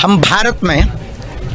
हम भारत में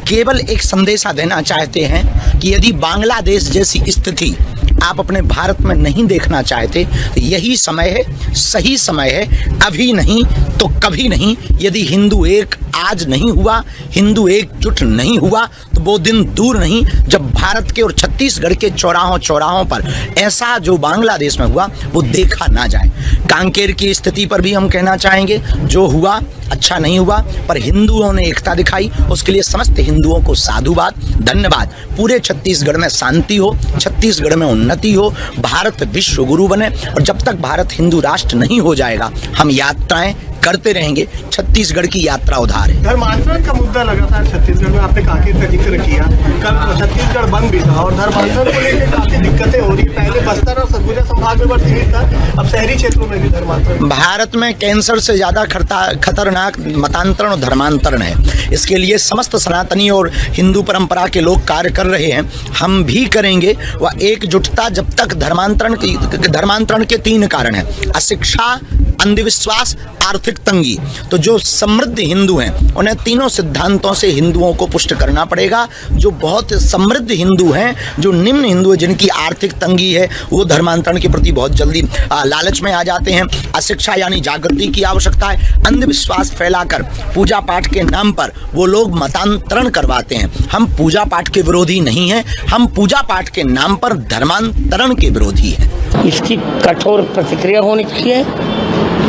केवल एक संदेशा देना चाहते हैं कि यदि बांग्लादेश जैसी स्थिति आप अपने भारत में नहीं देखना चाहते तो यही समय है, सही समय है, अभी नहीं तो कभी नहीं। यदि हिंदू एक आज नहीं हुआ, हिंदू एकजुट नहीं हुआ तो वो दिन दूर नहीं जब भारत के और छत्तीसगढ़ के चौराहों पर ऐसा जो बांग्लादेश में हुआ वो देखा ना जाए। कांकेर की स्थिति पर भी हम कहना चाहेंगे, जो हुआ अच्छा नहीं हुआ, पर हिंदुओं ने एकता दिखाई, उसके लिए समस्त हिंदुओं को साधुवाद, धन्यवाद। पूरे छत्तीसगढ़ में शांति हो, छत्तीसगढ़ में उन्नति हो, भारत विश्व गुरु बने। और जब तक भारत हिंदू राष्ट्र नहीं हो जाएगा हम यात्राएं करते रहेंगे। छत्तीसगढ़ की यात्रा उधार है। धर्मांतरण का मुद्दा लगातार छत्तीसगढ़ में, आपने कांकेर का जिक्र किया, कल छत्तीसगढ़ बंद भी था और धर्मांतरण को लेकर काफी दिक्कतें हो रही। पहले बस्तर और सरगुजा संभाग में सीमित था, अब शहरी क्षेत्रों में भी धर्मांतरण। भारत में कैंसर से ज्यादा खतरनाक मतांतरण और धर्मांतरण है। इसके लिए समस्त सनातनी और हिंदू परंपरा के लोग कार्य कर रहे हैं, हम भी करेंगे। वह एकजुटता जब तक धर्मांतरण के 3 कारण हैं: अशिक्षा, अंधविश्वास, आर्थिक तंगी। तो जो समृद्ध हिंदू हैं उन्हें तीनों सिद्धांतों से हिंदुओं को पुष्ट करना पड़ेगा। जो बहुत समृद्ध हिंदू हैं, जो निम्न हिंदू हैं, जिनकी आर्थिक तंगी है, वो धर्मांतरण के प्रति बहुत जल्दी लालच में आ जाते हैं। अशिक्षा यानी जागृति की आवश्यकता है। अंधविश्वास फैलाकर पूजा पाठ के नाम पर वो लोग मतांतरण करवाते हैं। हम पूजा पाठ के विरोधी नहीं हैं, हम पूजा पाठ के नाम पर धर्मांतरण के विरोधी हैं। इसकी कठोर प्रतिक्रिया होनी चाहिए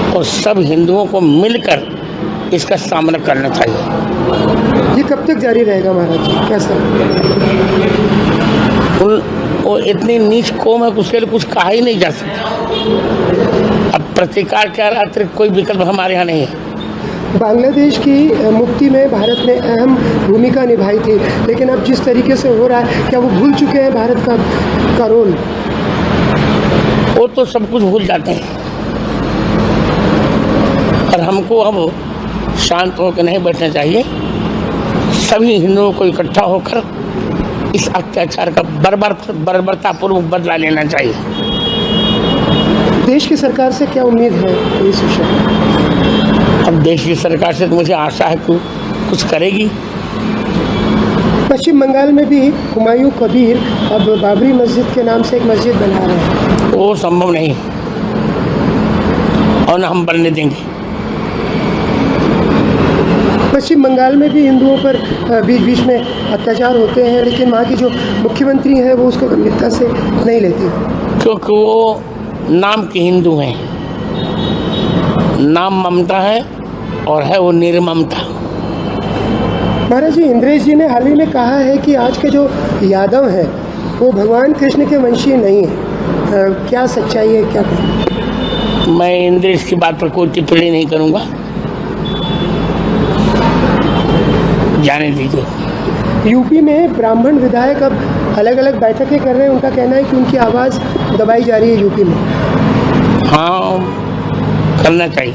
और सब हिंदुओं को मिलकर इसका सामना करना चाहिए। ये कब तक जारी रहेगा महाराज, कैसा? वो इतनी नीच कौम है, उसके लिए कुछ कहा ही नहीं जा सकता। अब प्रतिकार के अतिरिक्त कोई विकल्प हमारे यहाँ नहीं है। बांग्लादेश की मुक्ति में भारत ने अहम भूमिका निभाई थी, लेकिन अब जिस तरीके से हो रहा है, क्या वो भूल चुके हैं भारत का रोल? वो तो सब कुछ भूल जाते हैं और हमको अब शांत होकर नहीं बैठना चाहिए। सभी हिंदुओं को इकट्ठा होकर इस अत्याचार का बर्बरतापूर्वक बदला लेना चाहिए। देश की सरकार से क्या उम्मीद है इस विषय? अब देश की सरकार से तो मुझे आशा है कि कुछ करेगी। पश्चिम बंगाल में भी हुमायूं कबीर अब बाबरी मस्जिद के नाम से एक मस्जिद बना रहे हैं। वो संभव नहीं और न हम बनने देंगे। पश्चिम बंगाल में भी हिंदुओं पर बीच बीच में अत्याचार होते हैं, लेकिन वहाँ की जो मुख्यमंत्री है वो उसको गंभीरता से नहीं लेती, क्योंकि वो नाम के हिंदू हैं। नाम ममता है और है वो निर्ममता। महाराज जी, इंद्रेश जी ने हाल ही में कहा है कि आज के जो यादव हैं वो भगवान कृष्ण के वंशी नहीं है। क्या सच्चाई है, क्या कहें? मैं इंद्रेश की बात पर कोई टिप्पणी नहीं करूँगा, जाने दीजिए। यूपी में ब्राह्मण विधायक अब अलग अलग बैठकें कर रहे हैं। उनका कहना है कि उनकी आवाज़ दबाई जा रही है यूपी में। हाँ, करना चाहिए।